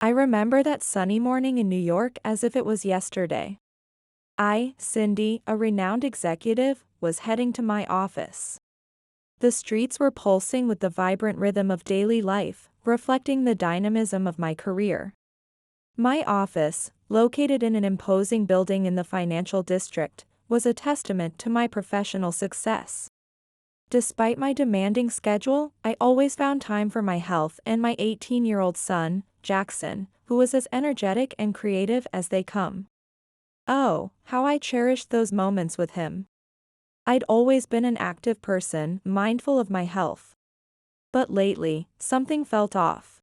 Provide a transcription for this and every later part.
I remember that sunny morning in New York as if it was yesterday. I, Cindy, a renowned executive, was heading to my office. The streets were pulsing with the vibrant rhythm of daily life, reflecting the dynamism of my career. My office, located in an imposing building in the financial district, was a testament to my professional success. Despite my demanding schedule, I always found time for my health and my 18-year-old son, Jackson, who was as energetic and creative as they come. Oh, how I cherished those moments with him. I'd always been an active person, mindful of my health. But lately, something felt off.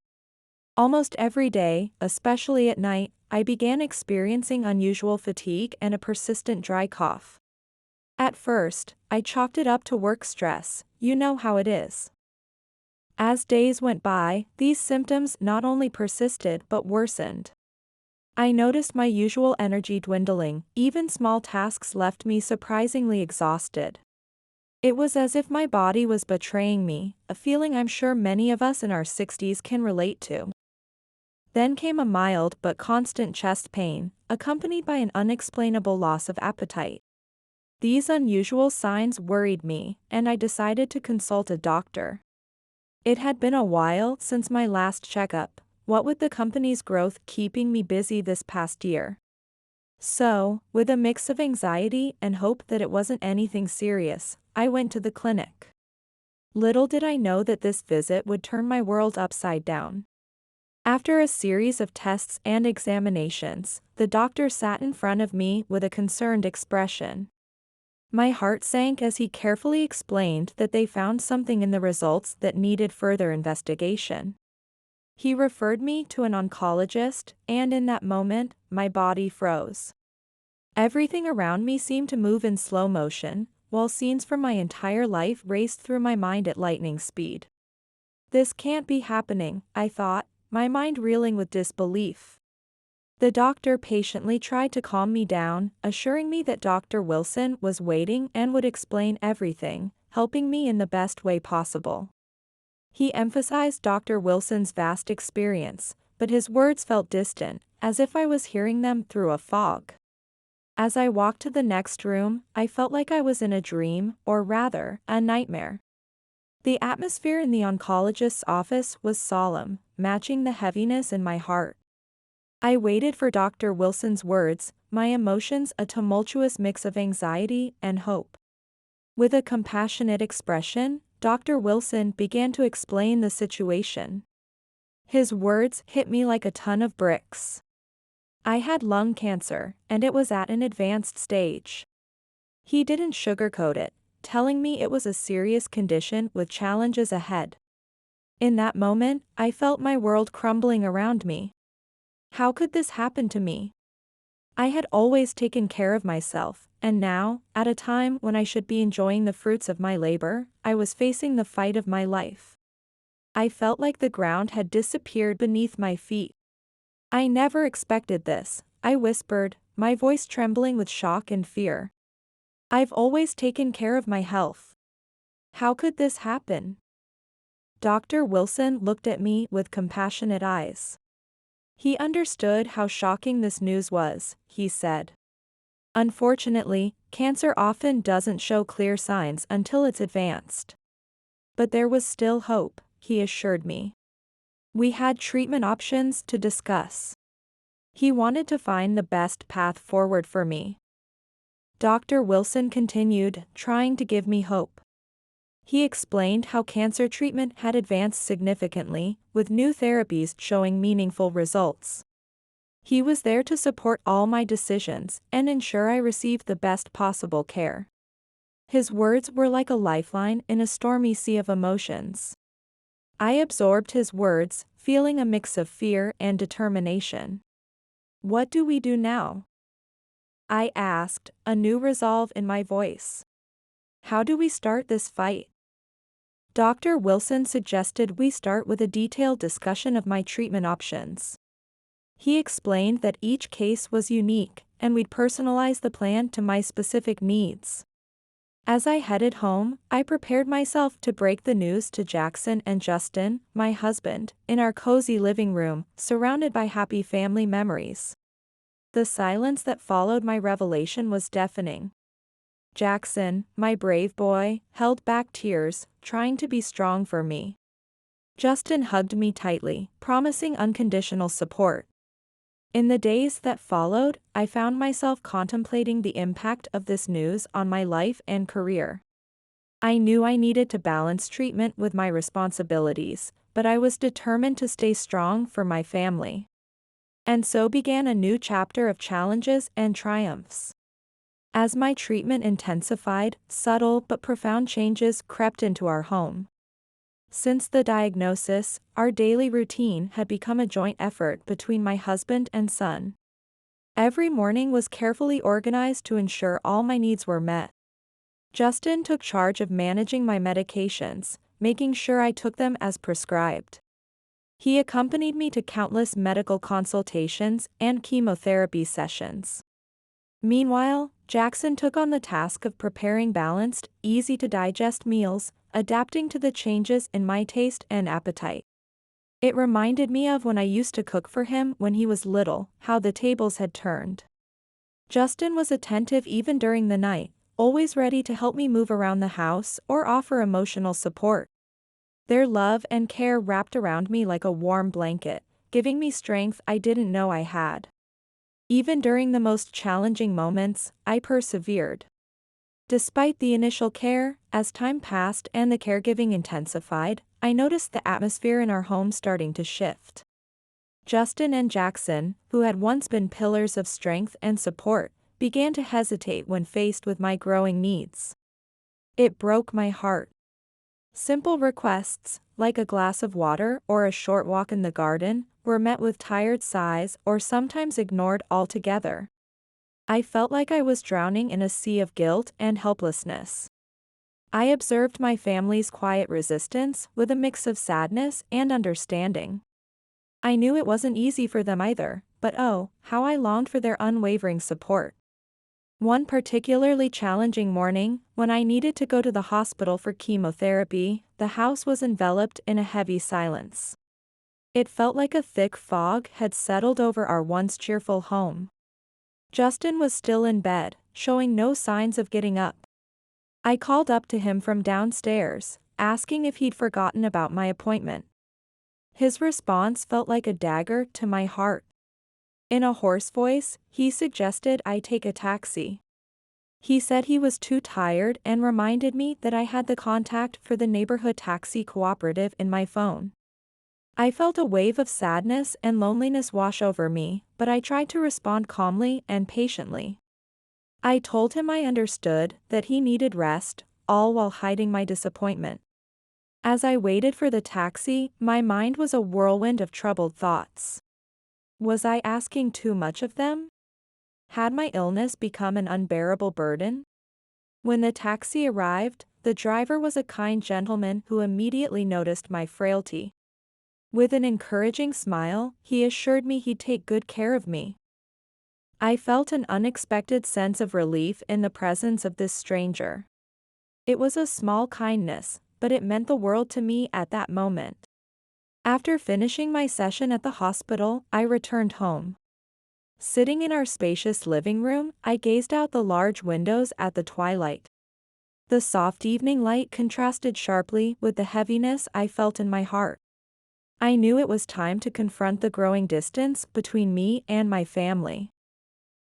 Almost every day, especially at night, I began experiencing unusual fatigue and a persistent dry cough. At first, I chalked it up to work stress, you know how it is. As days went by, these symptoms not only persisted but worsened. I noticed my usual energy dwindling, even small tasks left me surprisingly exhausted. It was as if my body was betraying me, a feeling I'm sure many of us in our 60s can relate to. Then came a mild but constant chest pain, accompanied by an unexplainable loss of appetite. These unusual signs worried me, and I decided to consult a doctor. It had been a while since my last checkup, what with the company's growth keeping me busy this past year. So, with a mix of anxiety and hope that it wasn't anything serious, I went to the clinic. Little did I know that this visit would turn my world upside down. After a series of tests and examinations, the doctor sat in front of me with a concerned expression. My heart sank as he carefully explained that they found something in the results that needed further investigation. He referred me to an oncologist, and in that moment, my body froze. Everything around me seemed to move in slow motion, while scenes from my entire life raced through my mind at lightning speed. This can't be happening, I thought, my mind reeling with disbelief. The doctor patiently tried to calm me down, assuring me that Dr. Wilson was waiting and would explain everything, helping me in the best way possible. He emphasized Dr. Wilson's vast experience, but his words felt distant, as if I was hearing them through a fog. As I walked to the next room, I felt like I was in a dream, or rather, a nightmare. The atmosphere in the oncologist's office was solemn, matching the heaviness in my heart. I waited for Dr. Wilson's words, my emotions a tumultuous mix of anxiety and hope. With a compassionate expression, Dr. Wilson began to explain the situation. His words hit me like a ton of bricks. I had lung cancer, and it was at an advanced stage. He didn't sugarcoat it, telling me it was a serious condition with challenges ahead. In that moment, I felt my world crumbling around me. How could this happen to me? I had always taken care of myself, and now, at a time when I should be enjoying the fruits of my labor, I was facing the fight of my life. I felt like the ground had disappeared beneath my feet. I never expected this, I whispered, my voice trembling with shock and fear. I've always taken care of my health. How could this happen? Dr. Wilson looked at me with compassionate eyes. He understood how shocking this news was, he said. Unfortunately, cancer often doesn't show clear signs until it's advanced. But there was still hope, he assured me. We had treatment options to discuss. He wanted to find the best path forward for me. Dr. Wilson continued, trying to give me hope. He explained how cancer treatment had advanced significantly, with new therapies showing meaningful results. He was there to support all my decisions and ensure I received the best possible care. His words were like a lifeline in a stormy sea of emotions. I absorbed his words, feeling a mix of fear and determination. What do we do now? I asked, a new resolve in my voice. How do we start this fight? Dr. Wilson suggested we start with a detailed discussion of my treatment options. He explained that each case was unique, and we'd personalize the plan to my specific needs. As I headed home, I prepared myself to break the news to Jackson and Justin, my husband, in our cozy living room, surrounded by happy family memories. The silence that followed my revelation was deafening. Jackson, my brave boy, held back tears, trying to be strong for me. Justin hugged me tightly, promising unconditional support. In the days that followed, I found myself contemplating the impact of this news on my life and career. I knew I needed to balance treatment with my responsibilities, but I was determined to stay strong for my family. And so began a new chapter of challenges and triumphs. As my treatment intensified, subtle but profound changes crept into our home. Since the diagnosis, our daily routine had become a joint effort between my husband and son. Every morning was carefully organized to ensure all my needs were met. Justin took charge of managing my medications, making sure I took them as prescribed. He accompanied me to countless medical consultations and chemotherapy sessions. Meanwhile, Jackson took on the task of preparing balanced, easy-to-digest meals, adapting to the changes in my taste and appetite. It reminded me of when I used to cook for him when he was little, how the tables had turned. Justin was attentive even during the night, always ready to help me move around the house or offer emotional support. Their love and care wrapped around me like a warm blanket, giving me strength I didn't know I had. Even during the most challenging moments, I persevered. Despite the initial care, as time passed and the caregiving intensified, I noticed the atmosphere in our home starting to shift. Justin and Jackson, who had once been pillars of strength and support, began to hesitate when faced with my growing needs. It broke my heart. Simple requests, like a glass of water or a short walk in the garden, were met with tired sighs or sometimes ignored altogether. I felt like I was drowning in a sea of guilt and helplessness. I observed my family's quiet resistance with a mix of sadness and understanding. I knew it wasn't easy for them either, but oh, how I longed for their unwavering support. One particularly challenging morning, when I needed to go to the hospital for chemotherapy, the house was enveloped in a heavy silence. It felt like a thick fog had settled over our once cheerful home. Justin was still in bed, showing no signs of getting up. I called up to him from downstairs, asking if he'd forgotten about my appointment. His response felt like a dagger to my heart. In a hoarse voice, he suggested I take a taxi. He said he was too tired and reminded me that I had the contact for the neighborhood taxi cooperative in my phone. I felt a wave of sadness and loneliness wash over me, but I tried to respond calmly and patiently. I told him I understood that he needed rest, all while hiding my disappointment. As I waited for the taxi, my mind was a whirlwind of troubled thoughts. Was I asking too much of them? Had my illness become an unbearable burden? When the taxi arrived, the driver was a kind gentleman who immediately noticed my frailty. With an encouraging smile, he assured me he'd take good care of me. I felt an unexpected sense of relief in the presence of this stranger. It was a small kindness, but it meant the world to me at that moment. After finishing my session at the hospital, I returned home. Sitting in our spacious living room, I gazed out the large windows at the twilight. The soft evening light contrasted sharply with the heaviness I felt in my heart. I knew it was time to confront the growing distance between me and my family.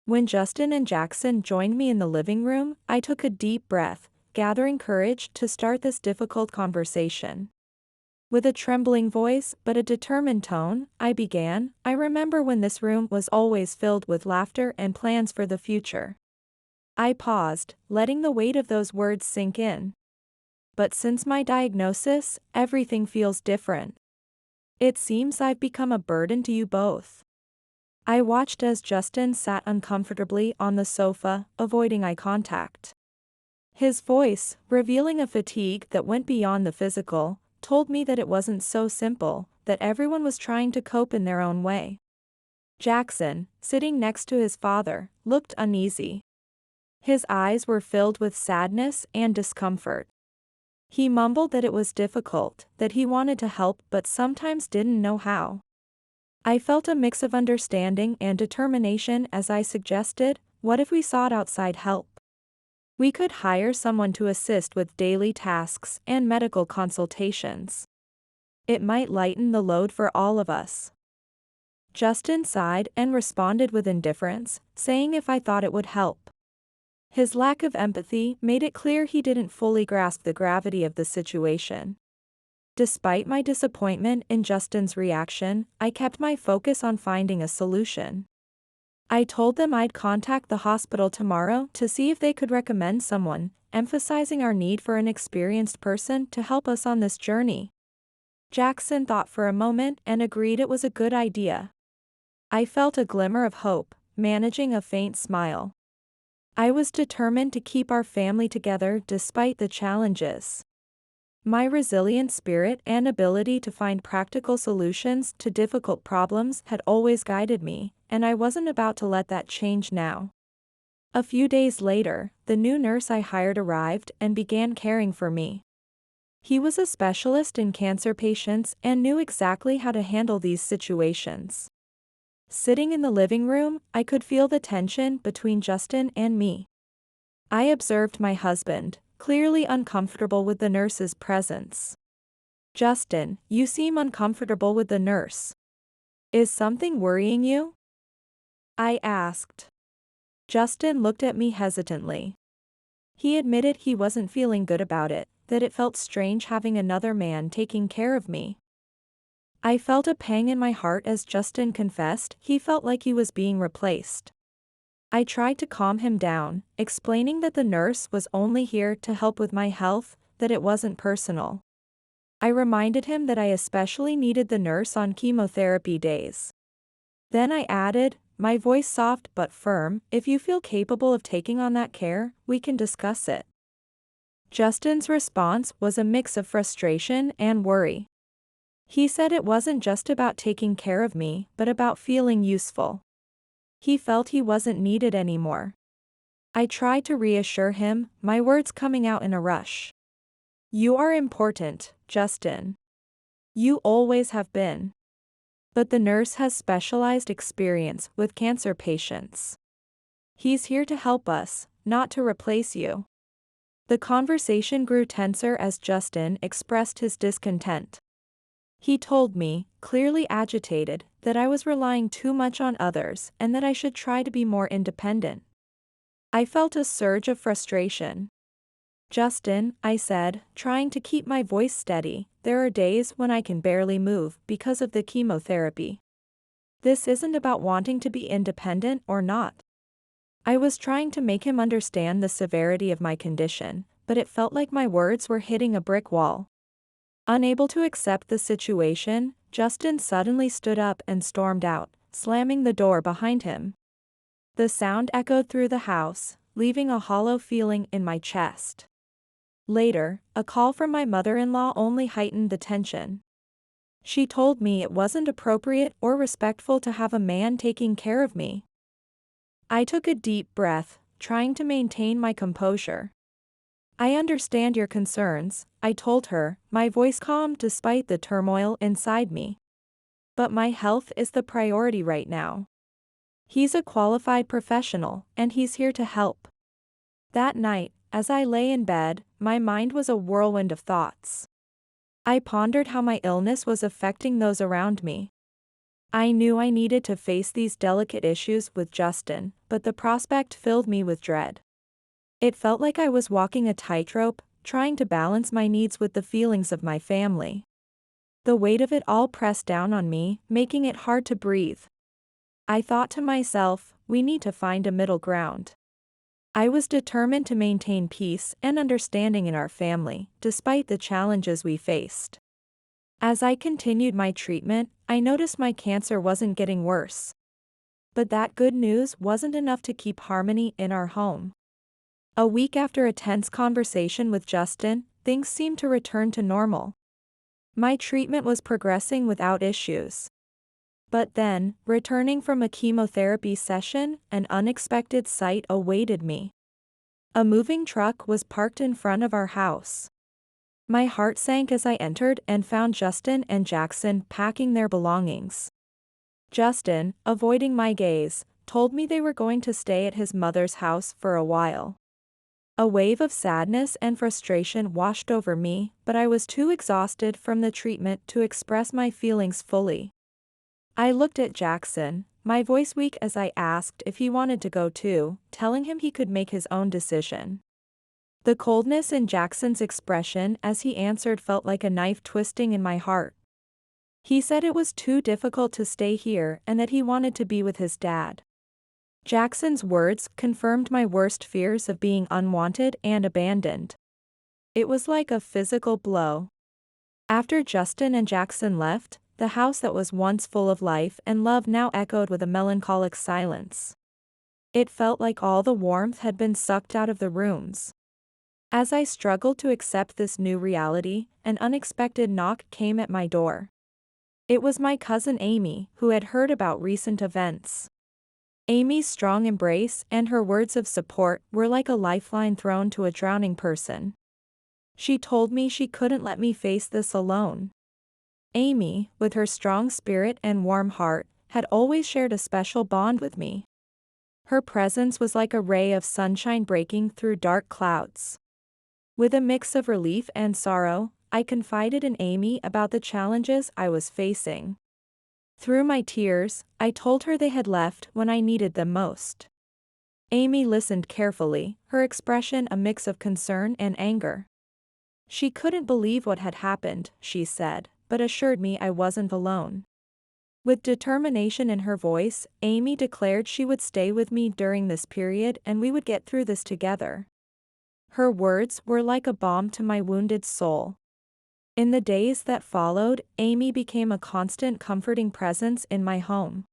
When Justin and Jackson joined me in the living room, I took a deep breath, gathering courage to start this difficult conversation. With a trembling voice but a determined tone, I began, "I remember when this room was always filled with laughter and plans for the future." I paused, letting the weight of those words sink in. But since my diagnosis, everything feels different. It seems I've become a burden to you both. I watched as Justin sat uncomfortably on the sofa, avoiding eye contact. His voice, revealing a fatigue that went beyond the physical, told me that it wasn't so simple, that everyone was trying to cope in their own way. Jackson, sitting next to his father, looked uneasy. His eyes were filled with sadness and discomfort. He mumbled that it was difficult, that he wanted to help but sometimes didn't know how. I felt a mix of understanding and determination as I suggested, what if we sought outside help? We could hire someone to assist with daily tasks and medical consultations. It might lighten the load for all of us. Justin sighed and responded with indifference, saying if I thought it would help. His lack of empathy made it clear he didn't fully grasp the gravity of the situation. Despite my disappointment in Justin's reaction, I kept my focus on finding a solution. I told them I'd contact the hospital tomorrow to see if they could recommend someone, emphasizing our need for an experienced person to help us on this journey. Jackson thought for a moment and agreed it was a good idea. I felt a glimmer of hope, managing a faint smile. I was determined to keep our family together despite the challenges. My resilient spirit and ability to find practical solutions to difficult problems had always guided me, and I wasn't about to let that change now. A few days later, the new nurse I hired arrived and began caring for me. He was a specialist in cancer patients and knew exactly how to handle these situations. Sitting in the living room, I could feel the tension between Justin and me. I observed my husband, clearly uncomfortable with the nurse's presence. Justin, you seem uncomfortable with the nurse. Is something worrying you? I asked. Justin looked at me hesitantly. He admitted he wasn't feeling good about it, that it felt strange having another man taking care of me. I felt a pang in my heart as Justin confessed he felt like he was being replaced. I tried to calm him down, explaining that the nurse was only here to help with my health, that it wasn't personal. I reminded him that I especially needed the nurse on chemotherapy days. Then I added, my voice soft but firm, if you feel capable of taking on that care, we can discuss it. Justin's response was a mix of frustration and worry. He said it wasn't just about taking care of me, but about feeling useful. He felt he wasn't needed anymore. I tried to reassure him, my words coming out in a rush. You are important, Justin. You always have been. But the nurse has specialized experience with cancer patients. He's here to help us, not to replace you. The conversation grew tenser as Justin expressed his discontent. He told me, clearly agitated, that I was relying too much on others and that I should try to be more independent. I felt a surge of frustration. Justin, I said, trying to keep my voice steady, there are days when I can barely move because of the chemotherapy. This isn't about wanting to be independent or not. I was trying to make him understand the severity of my condition, but it felt like my words were hitting a brick wall. Unable to accept the situation, Justin suddenly stood up and stormed out, slamming the door behind him. The sound echoed through the house, leaving a hollow feeling in my chest. Later, a call from my mother-in-law only heightened the tension. She told me it wasn't appropriate or respectful to have a man taking care of me. I took a deep breath, trying to maintain my composure. I understand your concerns, I told her, my voice calm despite the turmoil inside me. But my health is the priority right now. He's a qualified professional, and he's here to help. That night, as I lay in bed, my mind was a whirlwind of thoughts. I pondered how my illness was affecting those around me. I knew I needed to face these delicate issues with Justin, but the prospect filled me with dread. It felt like I was walking a tightrope, trying to balance my needs with the feelings of my family. The weight of it all pressed down on me, making it hard to breathe. I thought to myself, we need to find a middle ground. I was determined to maintain peace and understanding in our family, despite the challenges we faced. As I continued my treatment, I noticed my cancer wasn't getting worse. But that good news wasn't enough to keep harmony in our home. A week after a tense conversation with Justin, things seemed to return to normal. My treatment was progressing without issues. But then, returning from a chemotherapy session, an unexpected sight awaited me. A moving truck was parked in front of our house. My heart sank as I entered and found Justin and Jackson packing their belongings. Justin, avoiding my gaze, told me they were going to stay at his mother's house for a while. A wave of sadness and frustration washed over me, but I was too exhausted from the treatment to express my feelings fully. I looked at Jackson, my voice weak as I asked if he wanted to go too, telling him he could make his own decision. The coldness in Jackson's expression as he answered felt like a knife twisting in my heart. He said it was too difficult to stay here and that he wanted to be with his dad. Jackson's words confirmed my worst fears of being unwanted and abandoned. It was like a physical blow. After Justin and Jackson left, the house that was once full of life and love now echoed with a melancholic silence. It felt like all the warmth had been sucked out of the rooms. As I struggled to accept this new reality, an unexpected knock came at my door. It was my cousin Amy, who had heard about recent events. Amy's strong embrace and her words of support were like a lifeline thrown to a drowning person. She told me she couldn't let me face this alone. Amy, with her strong spirit and warm heart, had always shared a special bond with me. Her presence was like a ray of sunshine breaking through dark clouds. With a mix of relief and sorrow, I confided in Amy about the challenges I was facing. Through my tears, I told her they had left when I needed them most. Amy listened carefully, her expression a mix of concern and anger. She couldn't believe what had happened, she said, but assured me I wasn't alone. With determination in her voice, Amy declared she would stay with me during this period and we would get through this together. Her words were like a balm to my wounded soul. In the days that followed, Amy became a constant comforting presence in my home.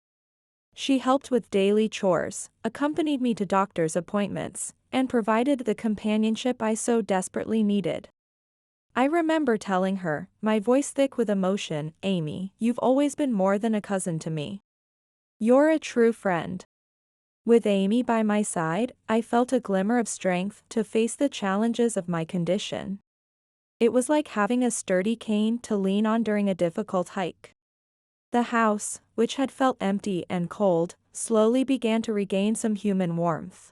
She helped with daily chores, accompanied me to doctor's appointments, and provided the companionship I so desperately needed. I remember telling her, my voice thick with emotion, "Amy, you've always been more than a cousin to me. You're a true friend." With Amy by my side, I felt a glimmer of strength to face the challenges of my condition. It was like having a sturdy cane to lean on during a difficult hike. The house, which had felt empty and cold, slowly began to regain some human warmth.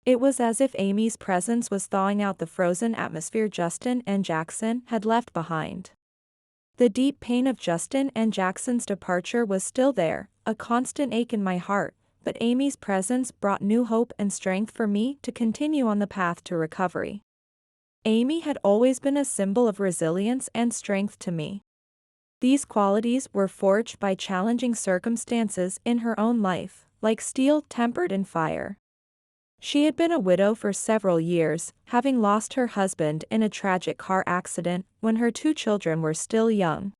It was as if Amy's presence was thawing out the frozen atmosphere Justin and Jackson had left behind. The deep pain of Justin and Jackson's departure was still there, a constant ache in my heart, but Amy's presence brought new hope and strength for me to continue on the path to recovery. Amy had always been a symbol of resilience and strength to me. These qualities were forged by challenging circumstances in her own life, like steel tempered in fire. She had been a widow for several years, having lost her husband in a tragic car accident when her 2 children were still young.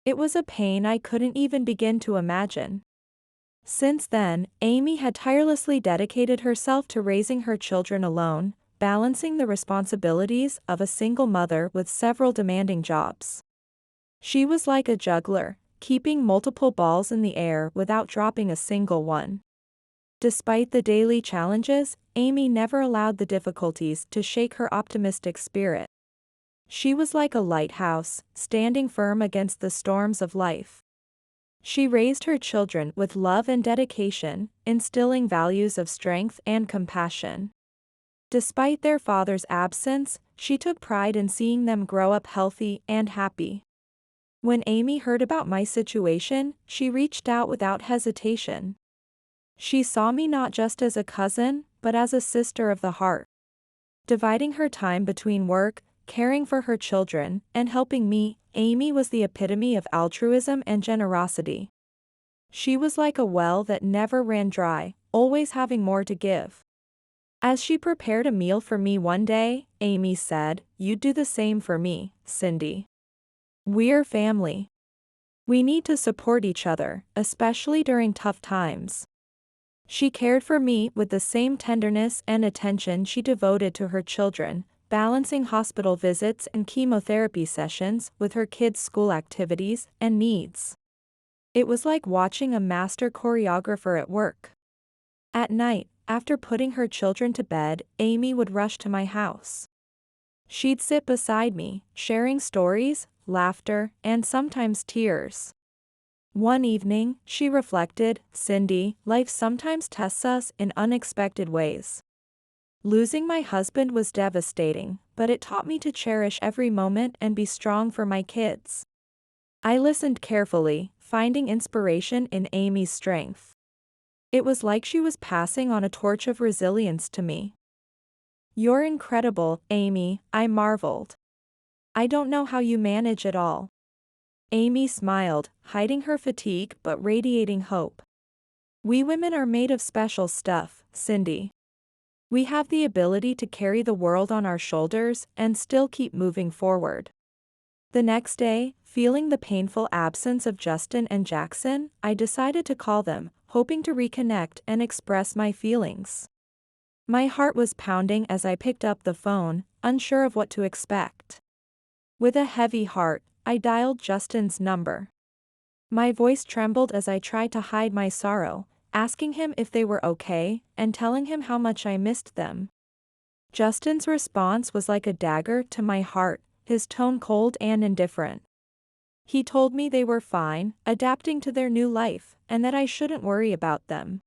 It was a pain I couldn't even begin to imagine. Since then, Amy had tirelessly dedicated herself to raising her children alone, balancing the responsibilities of a single mother with several demanding jobs. She was like a juggler, keeping multiple balls in the air without dropping a single one. Despite the daily challenges, Amy never allowed the difficulties to shake her optimistic spirit. She was like a lighthouse, standing firm against the storms of life. She raised her children with love and dedication, instilling values of strength and compassion. Despite their father's absence, she took pride in seeing them grow up healthy and happy. When Amy heard about my situation, she reached out without hesitation. She saw me not just as a cousin, but as a sister of the heart. Dividing her time between work, caring for her children, and helping me, Amy was the epitome of altruism and generosity. She was like a well that never ran dry, always having more to give. As she prepared a meal for me one day, Amy said, "You'd do the same for me, Cindy. We're family. We need to support each other, especially during tough times." She cared for me with the same tenderness and attention she devoted to her children, balancing hospital visits and chemotherapy sessions with her kids' school activities and needs. It was like watching a master choreographer at work. At night, after putting her children to bed, Amy would rush to my house. She'd sit beside me, sharing stories, laughter, and sometimes tears. One evening, she reflected, "Cindy, life sometimes tests us in unexpected ways. Losing my husband was devastating, but it taught me to cherish every moment and be strong for my kids." I listened carefully, finding inspiration in Amy's strength. It was like she was passing on a torch of resilience to me. "You're incredible, Amy," I marveled. "I don't know how you manage it all." Amy smiled, hiding her fatigue but radiating hope. "We women are made of special stuff, Cindy. We have the ability to carry the world on our shoulders and still keep moving forward." The next day, feeling the painful absence of Justin and Jackson, I decided to call them, hoping to reconnect and express my feelings. My heart was pounding as I picked up the phone, unsure of what to expect. With a heavy heart, I dialed Justin's number. My voice trembled as I tried to hide my sorrow, asking him if they were okay, and telling him how much I missed them. Justin's response was like a dagger to my heart, his tone cold and indifferent. He told me they were fine, adapting to their new life, and that I shouldn't worry about them.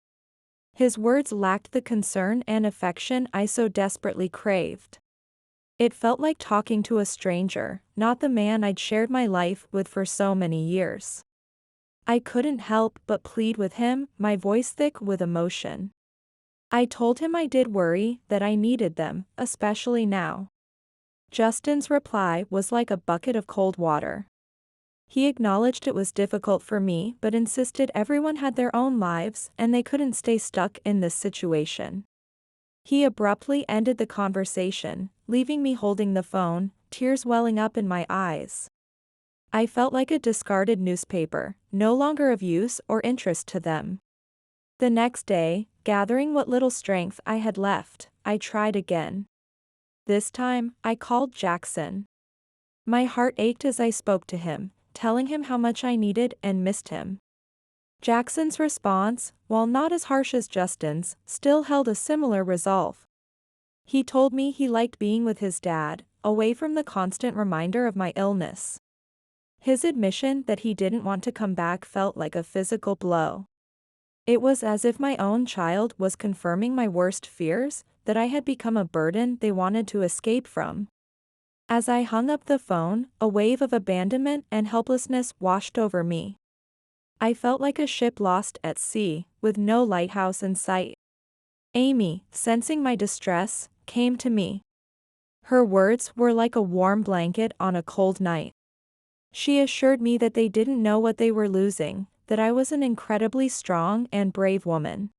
His words lacked the concern and affection I so desperately craved. It felt like talking to a stranger, not the man I'd shared my life with for so many years. I couldn't help but plead with him, my voice thick with emotion. I told him I did worry, that I needed them, especially now. Justin's reply was like a bucket of cold water. He acknowledged it was difficult for me but insisted everyone had their own lives and they couldn't stay stuck in this situation. He abruptly ended the conversation, leaving me holding the phone, tears welling up in my eyes. I felt like a discarded newspaper, no longer of use or interest to them. The next day, gathering what little strength I had left, I tried again. This time, I called Jackson. My heart ached as I spoke to him, telling him how much I needed and missed him. Jackson's response, while not as harsh as Justin's, still held a similar resolve. He told me he liked being with his dad, away from the constant reminder of my illness. His admission that he didn't want to come back felt like a physical blow. It was as if my own child was confirming my worst fears, that I had become a burden they wanted to escape from. As I hung up the phone, a wave of abandonment and helplessness washed over me. I felt like a ship lost at sea, with no lighthouse in sight. Amy, sensing my distress, came to me. Her words were like a warm blanket on a cold night. She assured me that they didn't know what they were losing, that I was an incredibly strong and brave woman.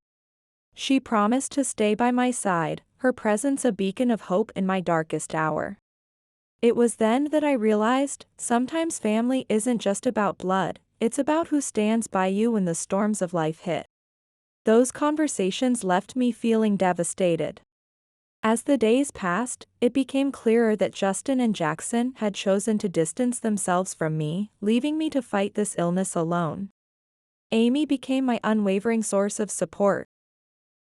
She promised to stay by my side, her presence a beacon of hope in my darkest hour. It was then that I realized, sometimes family isn't just about blood, it's about who stands by you when the storms of life hit. Those conversations left me feeling devastated. As the days passed, it became clearer that Justin and Jackson had chosen to distance themselves from me, leaving me to fight this illness alone. Amy became my unwavering source of support.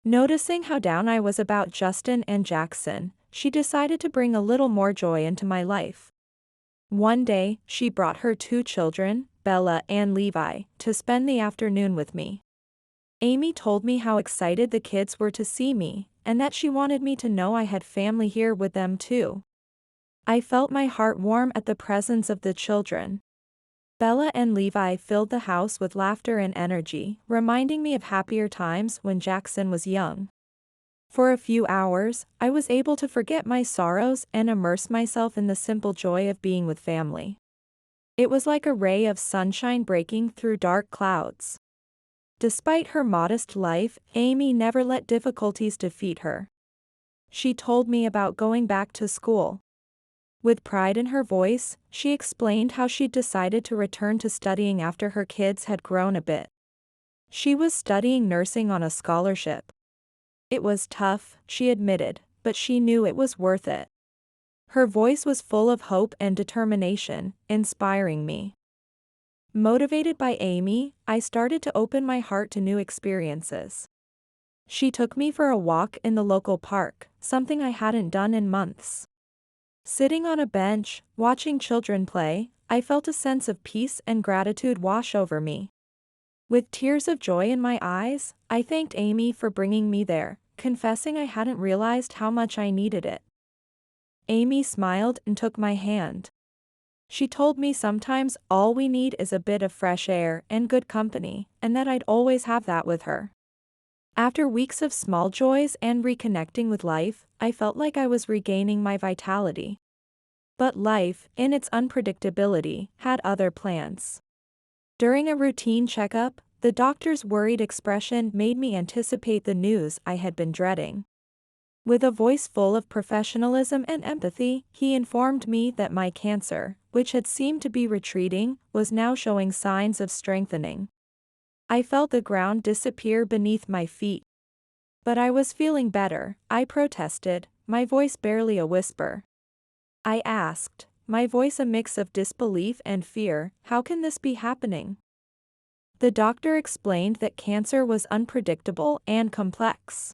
Noticing how down I was about Justin and Jackson, she decided to bring a little more joy into my life. One day, she brought her 2 children, Bella and Levi, to spend the afternoon with me. Amy told me how excited the kids were to see me, and that she wanted me to know I had family here with them too. I felt my heart warm at the presence of the children. Bella and Levi filled the house with laughter and energy, reminding me of happier times when Jackson was young. For a few hours, I was able to forget my sorrows and immerse myself in the simple joy of being with family. It was like a ray of sunshine breaking through dark clouds. Despite her modest life, Amy never let difficulties defeat her. She told me about going back to school. With pride in her voice, she explained how she'd decided to return to studying after her kids had grown a bit. She was studying nursing on a scholarship. It was tough, she admitted, but she knew it was worth it. Her voice was full of hope and determination, inspiring me. Motivated by Amy, I started to open my heart to new experiences. She took me for a walk in the local park, something I hadn't done in months. Sitting on a bench, watching children play, I felt a sense of peace and gratitude wash over me. With tears of joy in my eyes, I thanked Amy for bringing me there, confessing I hadn't realized how much I needed it. Amy smiled and took my hand. She told me sometimes all we need is a bit of fresh air and good company, and that I'd always have that with her. After weeks of small joys and reconnecting with life, I felt like I was regaining my vitality. But life, in its unpredictability, had other plans. During a routine checkup, the doctor's worried expression made me anticipate the news I had been dreading. With a voice full of professionalism and empathy, he informed me that my cancer, which had seemed to be retreating, was now showing signs of strengthening. I felt the ground disappear beneath my feet. But I was feeling better, I protested, my voice barely a whisper. I asked, my voice a mix of disbelief and fear, how can this be happening? The doctor explained that cancer was unpredictable and complex.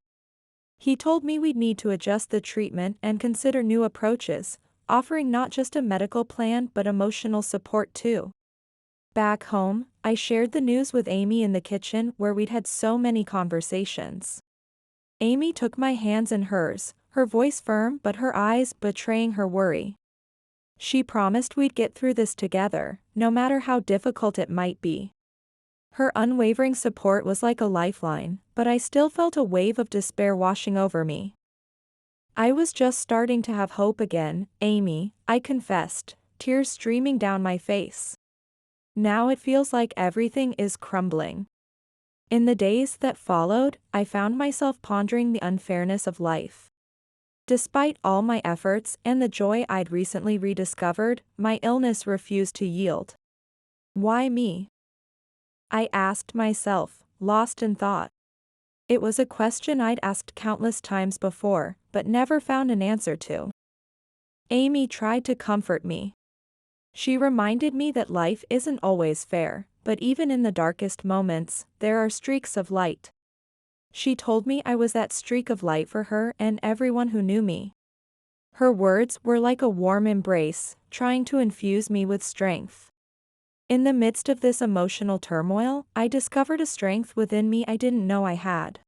He told me we'd need to adjust the treatment and consider new approaches, offering not just a medical plan but emotional support too. Back home, I shared the news with Amy in the kitchen where we'd had so many conversations. Amy took my hands in hers, her voice firm but her eyes betraying her worry. She promised we'd get through this together, no matter how difficult it might be. Her unwavering support was like a lifeline, but I still felt a wave of despair washing over me. I was just starting to have hope again, Amy, I confessed, tears streaming down my face. Now it feels like everything is crumbling. In the days that followed, I found myself pondering the unfairness of life. Despite all my efforts and the joy I'd recently rediscovered, my illness refused to yield. Why me? I asked myself, lost in thought. It was a question I'd asked countless times before, but never found an answer to. Amy tried to comfort me. She reminded me that life isn't always fair, but even in the darkest moments, there are streaks of light. She told me I was that streak of light for her and everyone who knew me. Her words were like a warm embrace, trying to infuse me with strength. In the midst of this emotional turmoil, I discovered a strength within me I didn't know I had.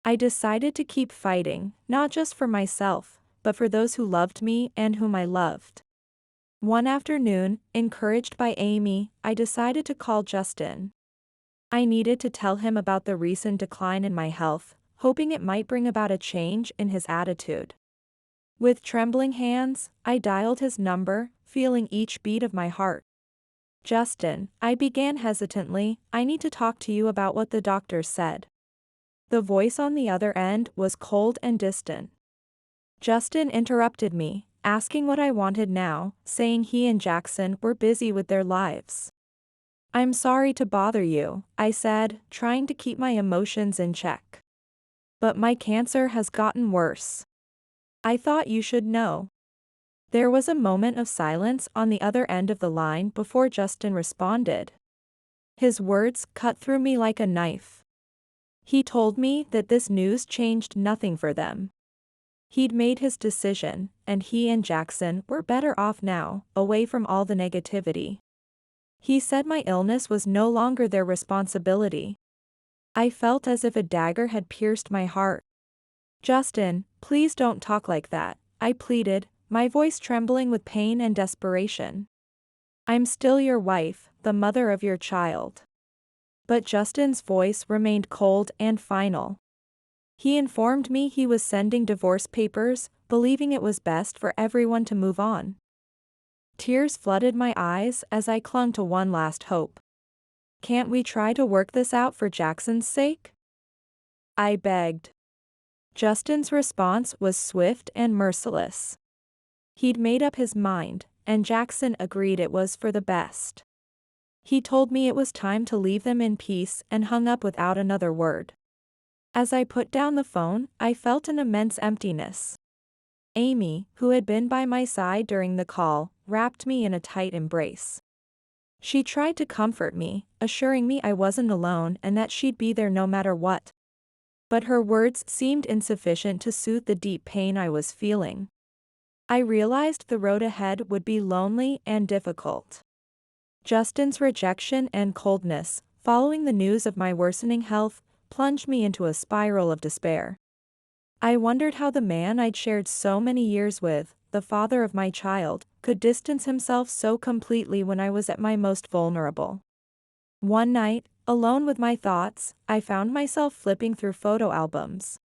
I decided to keep fighting, not just for myself, but for those who loved me and whom I loved. One afternoon, encouraged by Amy, I decided to call Justin. I needed to tell him about the recent decline in my health, hoping it might bring about a change in his attitude. With trembling hands, I dialed his number, feeling each beat of my heart. Justin, I began hesitantly, I need to talk to you about what the doctor said. The voice on the other end was cold and distant. Justin interrupted me, asking what I wanted now, saying he and Jackson were busy with their lives. I'm sorry to bother you, I said, trying to keep my emotions in check. But my cancer has gotten worse. I thought you should know. There was a moment of silence on the other end of the line before Justin responded. His words cut through me like a knife. He told me that this news changed nothing for them. He'd made his decision, and he and Jackson were better off now, away from all the negativity. He said my illness was no longer their responsibility. I felt as if a dagger had pierced my heart. Justin, please don't talk like that, I pleaded, my voice trembling with pain and desperation. I'm still your wife, the mother of your child. But Justin's voice remained cold and final. He informed me he was sending divorce papers, believing it was best for everyone to move on. Tears flooded my eyes as I clung to one last hope. Can't we try to work this out for Jackson's sake? I begged. Justin's response was swift and merciless. He'd made up his mind, and Jackson agreed it was for the best. He told me it was time to leave them in peace and hung up without another word. As I put down the phone, I felt an immense emptiness. Amy, who had been by my side during the call, wrapped me in a tight embrace. She tried to comfort me, assuring me I wasn't alone and that she'd be there no matter what. But her words seemed insufficient to soothe the deep pain I was feeling. I realized the road ahead would be lonely and difficult. Justin's rejection and coldness, following the news of my worsening health, plunged me into a spiral of despair. I wondered how the man I'd shared so many years with, the father of my child, could distance himself so completely when I was at my most vulnerable. One night, alone with my thoughts, I found myself flipping through photo albums.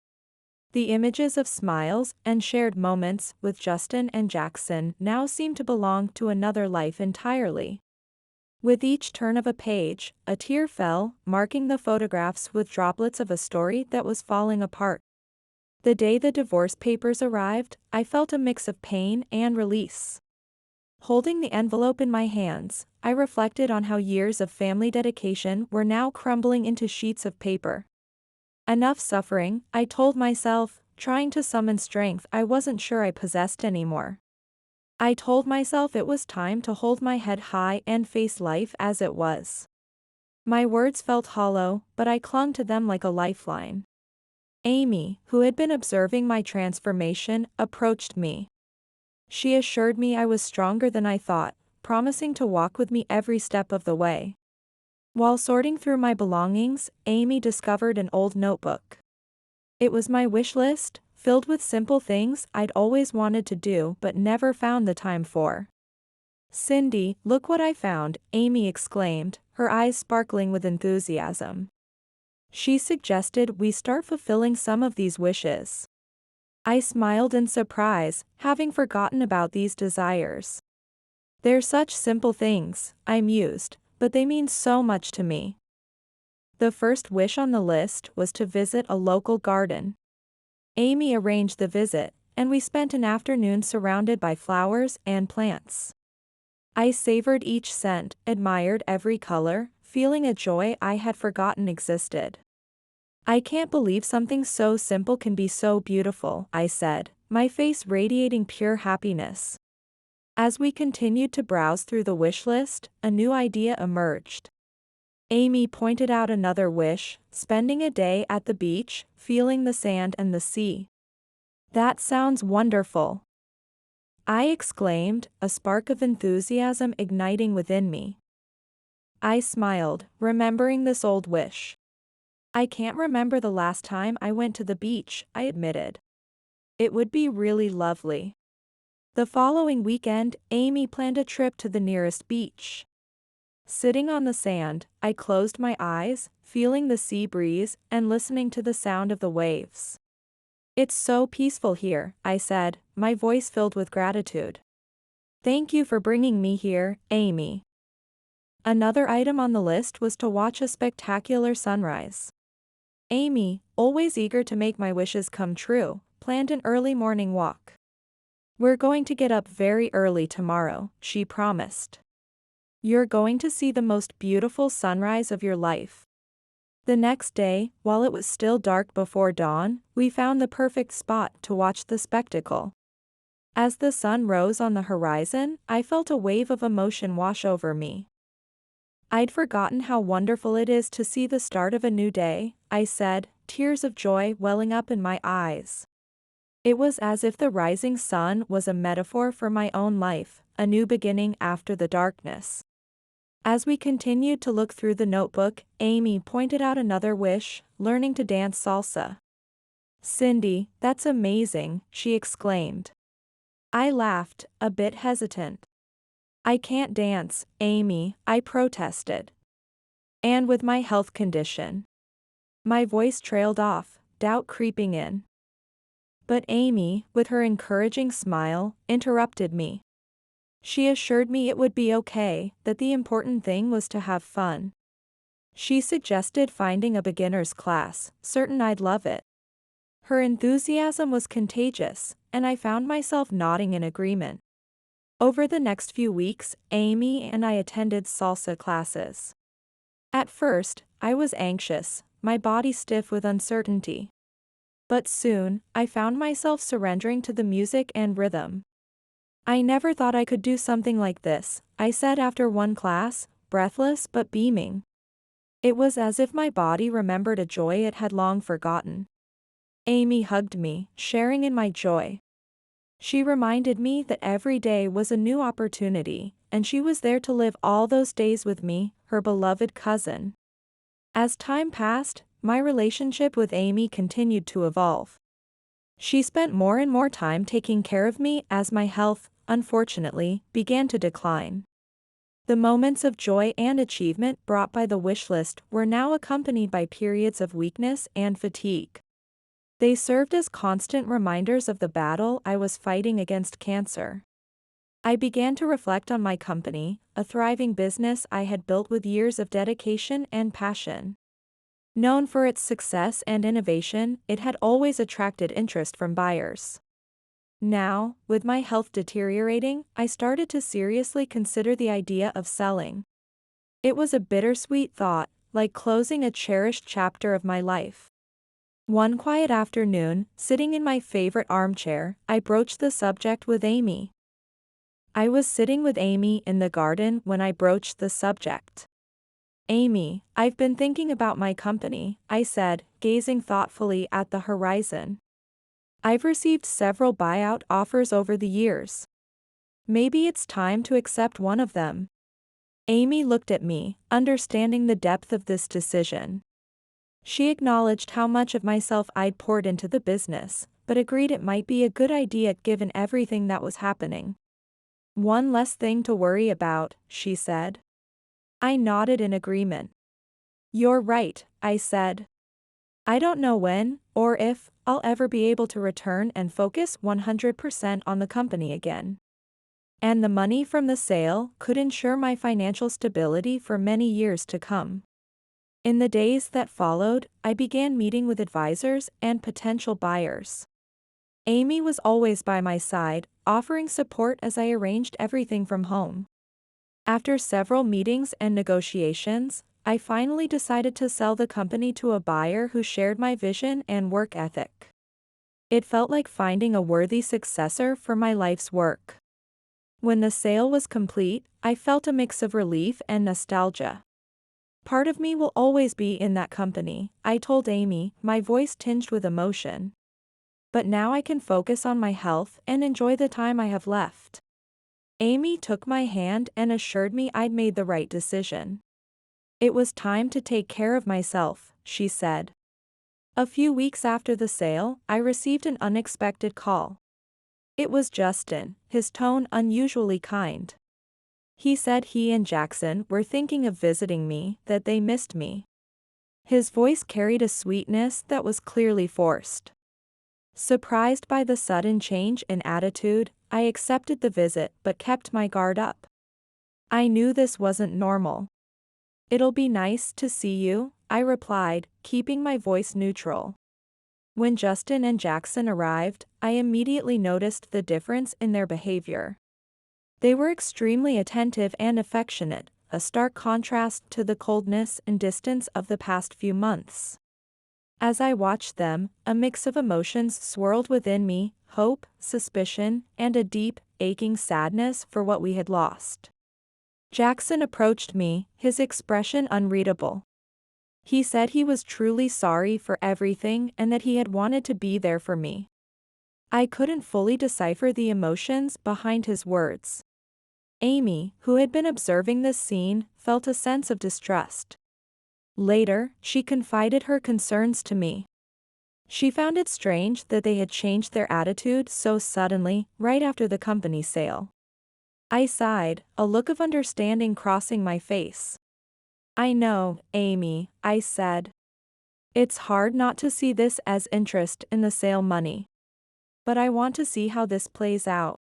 The images of smiles and shared moments with Justin and Jackson now seemed to belong to another life entirely. With each turn of a page, a tear fell, marking the photographs with droplets of a story that was falling apart. The day the divorce papers arrived, I felt a mix of pain and release. Holding the envelope in my hands, I reflected on how years of family dedication were now crumbling into sheets of paper. Enough suffering, I told myself, trying to summon strength I wasn't sure I possessed anymore. I told myself it was time to hold my head high and face life as it was. My words felt hollow, but I clung to them like a lifeline. Amy, who had been observing my transformation, approached me. She assured me I was stronger than I thought, promising to walk with me every step of the way. While sorting through my belongings, Amy discovered an old notebook. It was my wish list, filled with simple things I'd always wanted to do but never found the time for. "Cindy, look what I found," Amy exclaimed, her eyes sparkling with enthusiasm. She suggested we start fulfilling some of these wishes. I smiled in surprise, having forgotten about these desires. "They're such simple things," I mused, "but they mean so much to me." The first wish on the list was to visit a local garden. Amy arranged the visit, and we spent an afternoon surrounded by flowers and plants. I savored each scent, admired every color, feeling a joy I had forgotten existed. "I can't believe something so simple can be so beautiful," I said, my face radiating pure happiness. As we continued to browse through the wish list, a new idea emerged. Amy pointed out another wish, spending a day at the beach, feeling the sand and the sea. "That sounds wonderful," I exclaimed, a spark of enthusiasm igniting within me. I smiled, remembering this old wish. "I can't remember the last time I went to the beach," I admitted. "It would be really lovely." The following weekend, Amy planned a trip to the nearest beach. Sitting on the sand, I closed my eyes, feeling the sea breeze and listening to the sound of the waves. "It's so peaceful here," I said, my voice filled with gratitude. "Thank you for bringing me here, Amy." Another item on the list was to watch a spectacular sunrise. Amy, always eager to make my wishes come true, planned an early morning walk. "We're going to get up very early tomorrow," she promised. "You're going to see the most beautiful sunrise of your life." The next day, while it was still dark before dawn, we found the perfect spot to watch the spectacle. As the sun rose on the horizon, I felt a wave of emotion wash over me. "I'd forgotten how wonderful it is to see the start of a new day," I said, tears of joy welling up in my eyes. It was as if the rising sun was a metaphor for my own life, a new beginning after the darkness. As we continued to look through the notebook, Amy pointed out another wish, learning to dance salsa. "Cindy, that's amazing," she exclaimed. I laughed, a bit hesitant. "I can't dance, Amy," I protested. "And with my health condition." My voice trailed off, doubt creeping in. But Amy, with her encouraging smile, interrupted me. She assured me it would be okay, that the important thing was to have fun. She suggested finding a beginner's class, certain I'd love it. Her enthusiasm was contagious, and I found myself nodding in agreement. Over the next few weeks, Amy and I attended salsa classes. At first, I was anxious, my body stiff with uncertainty. But soon, I found myself surrendering to the music and rhythm. "I never thought I could do something like this," I said after one class, breathless but beaming. It was as if my body remembered a joy it had long forgotten. Amy hugged me, sharing in my joy. She reminded me that every day was a new opportunity, and she was there to live all those days with me, her beloved cousin. As time passed, my relationship with Amy continued to evolve. She spent more and more time taking care of me as my health, unfortunately, began to decline. The moments of joy and achievement brought by the wish list were now accompanied by periods of weakness and fatigue. They served as constant reminders of the battle I was fighting against cancer. I began to reflect on my company, a thriving business I had built with years of dedication and passion. Known for its success and innovation, it had always attracted interest from buyers. Now, with my health deteriorating, I started to seriously consider the idea of selling. It was a bittersweet thought, like closing a cherished chapter of my life. One quiet afternoon, sitting in my favorite armchair, I broached the subject with Amy. I was sitting with Amy in the garden when I broached the subject. Amy, I've been thinking about my company, I said, gazing thoughtfully at the horizon. I've received several buyout offers over the years. Maybe it's time to accept one of them. Amy looked at me, understanding the depth of this decision. She acknowledged how much of myself I'd poured into the business, but agreed it might be a good idea given everything that was happening. One less thing to worry about, she said. I nodded in agreement. You're right, I said. I don't know when, or if, I'll ever be able to return and focus 100% on the company again. And the money from the sale could ensure my financial stability for many years to come. In the days that followed, I began meeting with advisors and potential buyers. Amy was always by my side, offering support as I arranged everything from home. After several meetings and negotiations, I finally decided to sell the company to a buyer who shared my vision and work ethic. It felt like finding a worthy successor for my life's work. When the sale was complete, I felt a mix of relief and nostalgia. Part of me will always be in that company, I told Amy, my voice tinged with emotion. But now I can focus on my health and enjoy the time I have left. Amy took my hand and assured me I'd made the right decision. It was time to take care of myself, she said. A few weeks after the sale, I received an unexpected call. It was Justin, his tone unusually kind. He said he and Jackson were thinking of visiting me, that they missed me. His voice carried a sweetness that was clearly forced. Surprised by the sudden change in attitude, I accepted the visit but kept my guard up. I knew this wasn't normal. It'll be nice to see you, I replied, keeping my voice neutral. When Justin and Jackson arrived, I immediately noticed the difference in their behavior. They were extremely attentive and affectionate, a stark contrast to the coldness and distance of the past few months. As I watched them, a mix of emotions swirled within me, hope, suspicion, and a deep, aching sadness for what we had lost. Jackson approached me, his expression unreadable. He said he was truly sorry for everything and that he had wanted to be there for me. I couldn't fully decipher the emotions behind his words. Amy, who had been observing this scene, felt a sense of distrust. Later, she confided her concerns to me. She found it strange that they had changed their attitude so suddenly, right after the company sale. I sighed, a look of understanding crossing my face. I know, Amy, I said. It's hard not to see this as interest in the sale money. But I want to see how this plays out.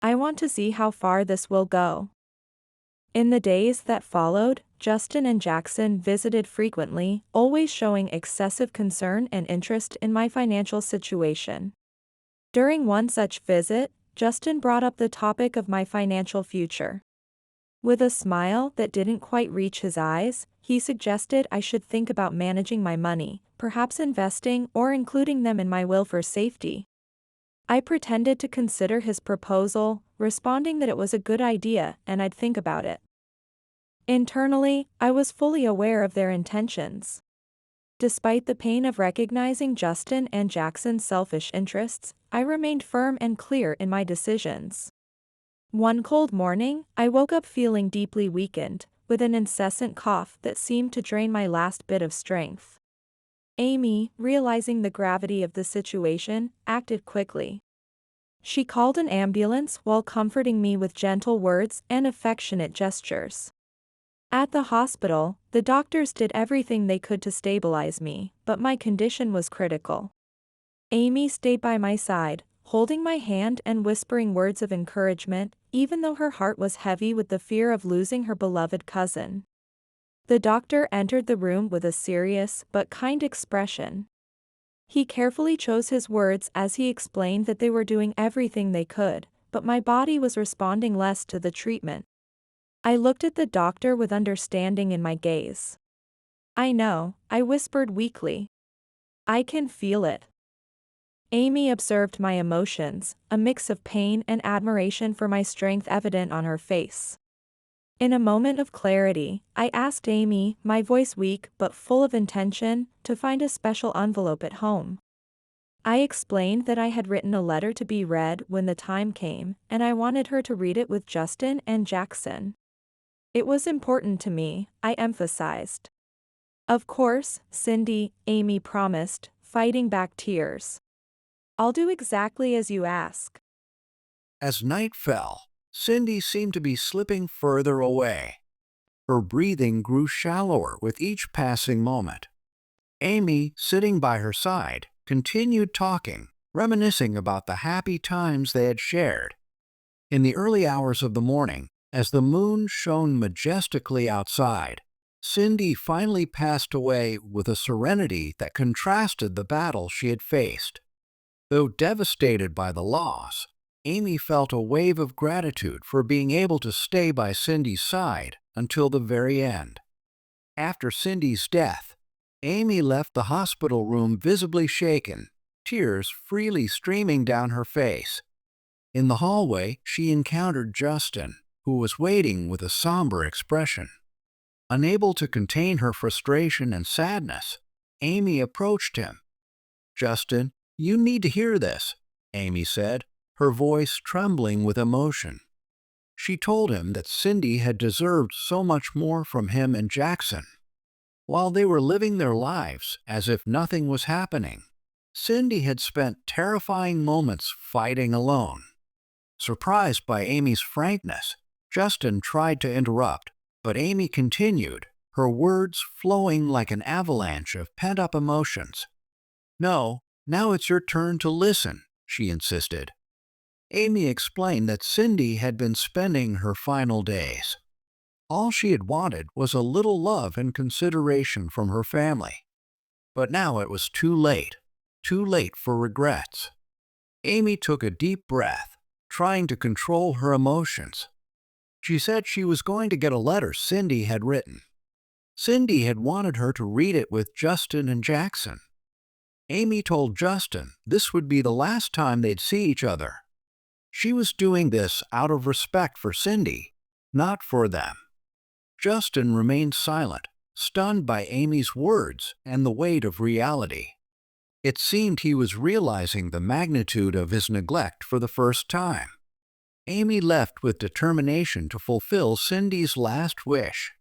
I want to see how far this will go. In the days that followed, Justin and Jackson visited frequently, always showing excessive concern and interest in my financial situation. During one such visit, Justin brought up the topic of my financial future. With a smile that didn't quite reach his eyes, he suggested I should think about managing my money, perhaps investing or including them in my will for safety. I pretended to consider his proposal, responding that it was a good idea and I'd think about it. Internally, I was fully aware of their intentions. Despite the pain of recognizing Justin and Jackson's selfish interests, I remained firm and clear in my decisions. One cold morning, I woke up feeling deeply weakened, with an incessant cough that seemed to drain my last bit of strength. Amy, realizing the gravity of the situation, acted quickly. She called an ambulance while comforting me with gentle words and affectionate gestures. At the hospital, the doctors did everything they could to stabilize me, but my condition was critical. Amy stayed by my side, holding my hand and whispering words of encouragement, even though her heart was heavy with the fear of losing her beloved cousin. The doctor entered the room with a serious but kind expression. He carefully chose his words as he explained that they were doing everything they could, but my body was responding less to the treatment. I looked at the doctor with understanding in my gaze. "I know," I whispered weakly. "I can feel it." Amy observed my emotions, a mix of pain and admiration for my strength evident on her face. In a moment of clarity, I asked Amy, my voice weak but full of intention, to find a special envelope at home. I explained that I had written a letter to be read when the time came, and I wanted her to read it with Justin and Jackson. It was important to me, I emphasized. "Of course, Cindy," Amy promised, fighting back tears. "I'll do exactly as you ask." As night fell, Cindy seemed to be slipping further away. Her breathing grew shallower with each passing moment. Amy, sitting by her side, continued talking, reminiscing about the happy times they had shared. In the early hours of the morning, as the moon shone majestically outside, Cindy finally passed away with a serenity that contrasted the battle she had faced. Though devastated by the loss, Amy felt a wave of gratitude for being able to stay by Cindy's side until the very end. After Cindy's death, Amy left the hospital room visibly shaken, tears freely streaming down her face. In the hallway, she encountered Justin, who was waiting with a somber expression. Unable to contain her frustration and sadness, Amy approached him. "Justin, you need to hear this," Amy said, her voice trembling with emotion. She told him that Cindy had deserved so much more from him and Jackson. While they were living their lives as if nothing was happening, Cindy had spent terrifying moments fighting alone. Surprised by Amy's frankness, Justin tried to interrupt, but Amy continued, her words flowing like an avalanche of pent-up emotions. "No, now it's your turn to listen," she insisted. Amy explained that Cindy had been spending her final days. All she had wanted was a little love and consideration from her family. But now it was too late for regrets. Amy took a deep breath, trying to control her emotions. She said she was going to get a letter Cindy had written. Cindy had wanted her to read it with Justin and Jackson. Amy told Justin this would be the last time they'd see each other. She was doing this out of respect for Cindy, not for them. Justin remained silent, stunned by Amy's words and the weight of reality. It seemed he was realizing the magnitude of his neglect for the first time. Amy left with determination to fulfill Cindy's last wish.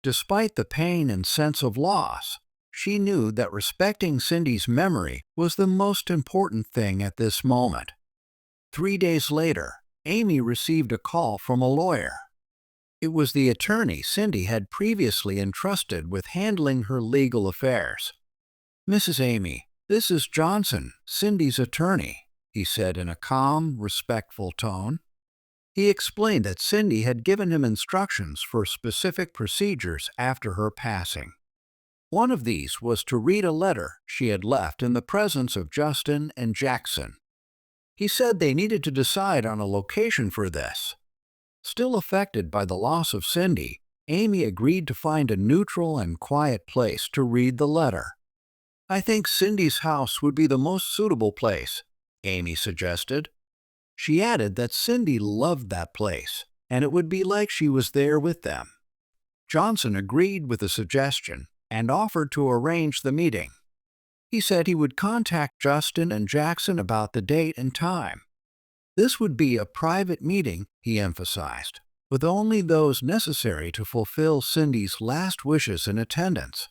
Despite the pain and sense of loss, she knew that respecting Cindy's memory was the most important thing at this moment. 3 days later, Amy received a call from a lawyer. It was the attorney Cindy had previously entrusted with handling her legal affairs. "Mrs. Amy, this is Johnson, Cindy's attorney," he said in a calm, respectful tone. He explained that Cindy had given him instructions for specific procedures after her passing. One of these was to read a letter she had left in the presence of Justin and Jackson. He said they needed to decide on a location for this. Still affected by the loss of Cindy, Amy agreed to find a neutral and quiet place to read the letter. "I think Cindy's house would be the most suitable place," Amy suggested. She added that Cindy loved that place, and it would be like she was there with them. Johnson agreed with the suggestion and offered to arrange the meeting. He said he would contact Justin and Jackson about the date and time. This would be a private meeting, he emphasized, with only those necessary to fulfill Cindy's last wishes in attendance.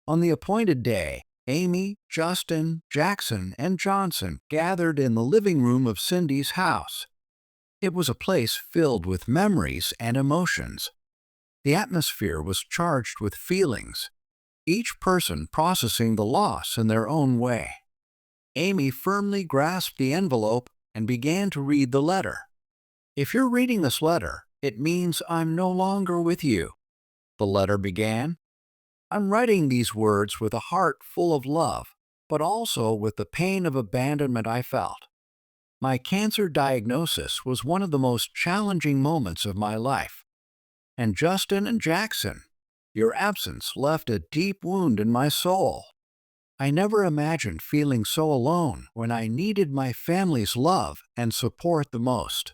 On the appointed day, Amy, Justin, Jackson, and Johnson gathered in the living room of Cindy's house. It was a place filled with memories and emotions. The atmosphere was charged with feelings, each person processing the loss in their own way. Amy firmly grasped the envelope and began to read the letter. "If you're reading this letter, it means I'm no longer with you," the letter began. "I'm writing these words with a heart full of love, but also with the pain of abandonment I felt. My cancer diagnosis was one of the most challenging moments of my life. And Justin and Jackson, your absence left a deep wound in my soul. I never imagined feeling so alone when I needed my family's love and support the most.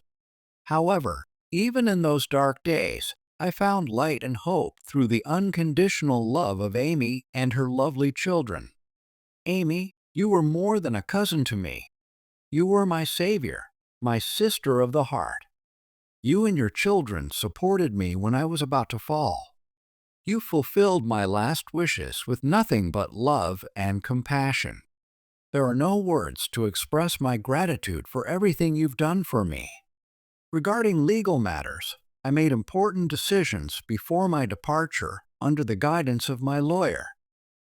However, even in those dark days, I found light and hope through the unconditional love of Amy and her lovely children. Amy, you were more than a cousin to me. You were my savior, my sister of the heart. You and your children supported me when I was about to fall. You fulfilled my last wishes with nothing but love and compassion. There are no words to express my gratitude for everything you've done for me. Regarding legal matters, I made important decisions before my departure under the guidance of my lawyer.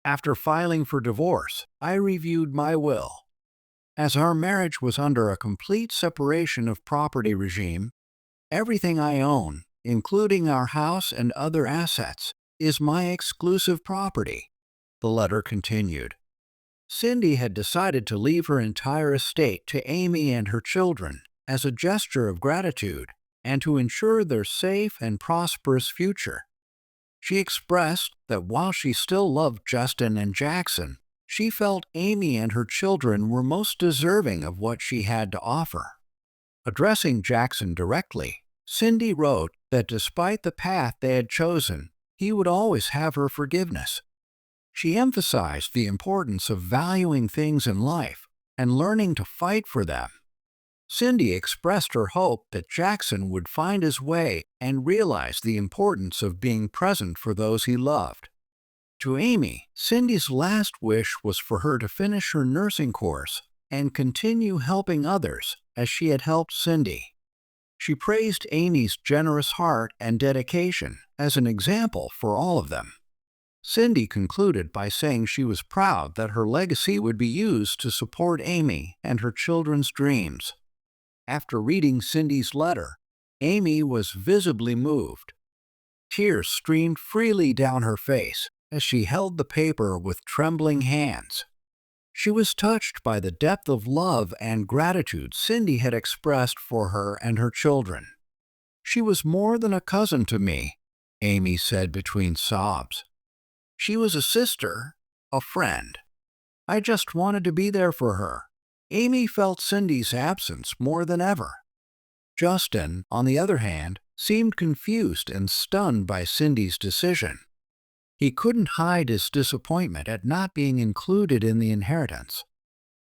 After filing for divorce, I reviewed my will. As our marriage was under a complete separation of property regime, everything I own, including our house and other assets, is my exclusive property," the letter continued. Cindy had decided to leave her entire estate to Amy and her children as a gesture of gratitude and to ensure their safe and prosperous future. She expressed that while she still loved Justin and Jackson, she felt Amy and her children were most deserving of what she had to offer. Addressing Jackson directly, Cindy wrote that despite the path they had chosen, he would always have her forgiveness. She emphasized the importance of valuing things in life and learning to fight for them. Cindy expressed her hope that Jackson would find his way and realize the importance of being present for those he loved. To Amy, Cindy's last wish was for her to finish her nursing course and continue helping others as she had helped Cindy. She praised Amy's generous heart and dedication as an example for all of them. Cindy concluded by saying she was proud that her legacy would be used to support Amy and her children's dreams. After reading Cindy's letter, Amy was visibly moved. Tears streamed freely down her face as she held the paper with trembling hands. She was touched by the depth of love and gratitude Cindy had expressed for her and her children. "She was more than a cousin to me," Amy said between sobs. "She was a sister, a friend. I just wanted to be there for her." Amy felt Cindy's absence more than ever. Justin, on the other hand, seemed confused and stunned by Cindy's decision. He couldn't hide his disappointment at not being included in the inheritance.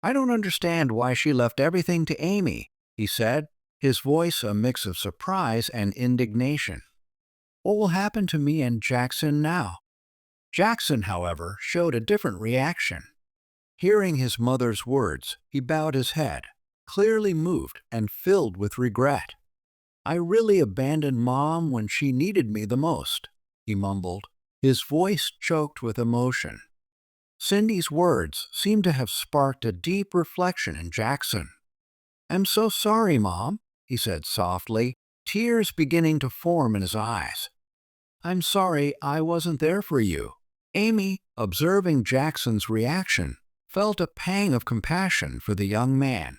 "I don't understand why she left everything to Amy," he said, his voice a mix of surprise and indignation. "What will happen to me and Jackson now?" Jackson, however, showed a different reaction. Hearing his mother's words, he bowed his head, clearly moved and filled with regret. "I really abandoned Mom when she needed me the most," he mumbled, his voice choked with emotion. Cindy's words seemed to have sparked a deep reflection in Jackson. "I'm so sorry, Mom," he said softly, tears beginning to form in his eyes. "I'm sorry I wasn't there for you." Amy, observing Jackson's reaction, felt a pang of compassion for the young man.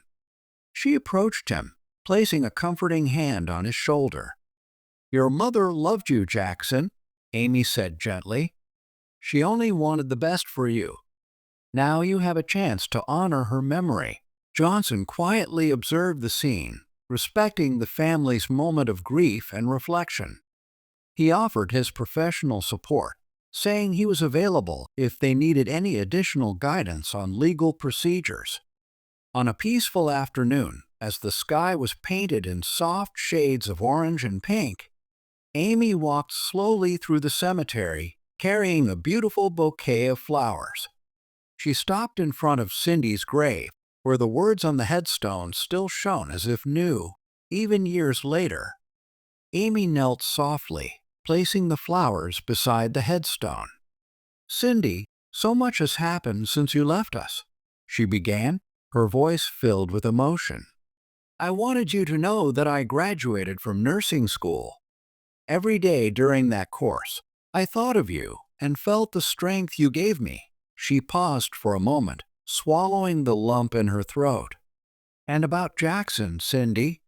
She approached him, placing a comforting hand on his shoulder. "Your mother loved you, Jackson," Amy said gently. "She only wanted the best for you. Now you have a chance to honor her memory." Johnson quietly observed the scene, respecting the family's moment of grief and reflection. He offered his professional support, saying he was available if they needed any additional guidance on legal procedures. On a peaceful afternoon, as the sky was painted in soft shades of orange and pink, Amy walked slowly through the cemetery, carrying a beautiful bouquet of flowers. She stopped in front of Cindy's grave, where the words on the headstone still shone as if new, even years later. Amy knelt softly, placing the flowers beside the headstone. "Cindy, so much has happened since you left us," she began, her voice filled with emotion. "I wanted you to know that I graduated from nursing school. Every day during that course, I thought of you and felt the strength you gave me." She paused for a moment, swallowing the lump in her throat. "And about Jackson, Cindy,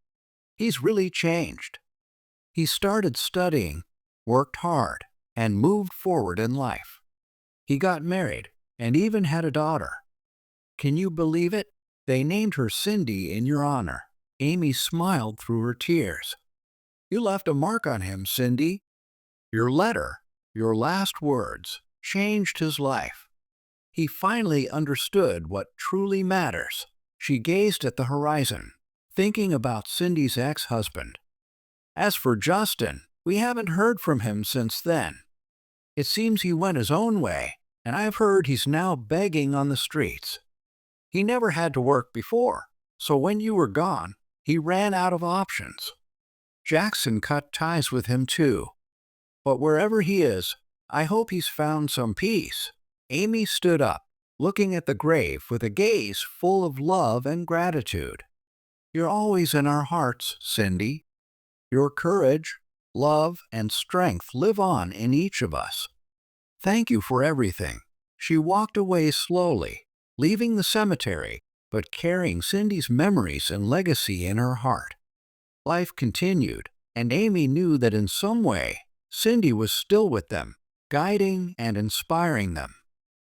he's really changed. He started studying, worked hard, and moved forward in life. He got married and even had a daughter. Can you believe it? They named her Cindy in your honor." Amy smiled through her tears. "You left a mark on him, Cindy. Your letter, your last words, changed his life. He finally understood what truly matters." She gazed at the horizon, thinking about Cindy's ex-husband. "As for Justin, we haven't heard from him since then. It seems he went his own way, and I've heard he's now begging on the streets. He never had to work before, so when you were gone, he ran out of options. Jackson cut ties with him too. But wherever he is, I hope he's found some peace." Amy stood up, looking at the grave with a gaze full of love and gratitude. "You're always in our hearts, Cindy. Your courage, love, and strength live on in each of us. Thank you for everything." She walked away slowly, leaving the cemetery, but carrying Cindy's memories and legacy in her heart. Life continued, and Amy knew that in some way, Cindy was still with them, guiding and inspiring them.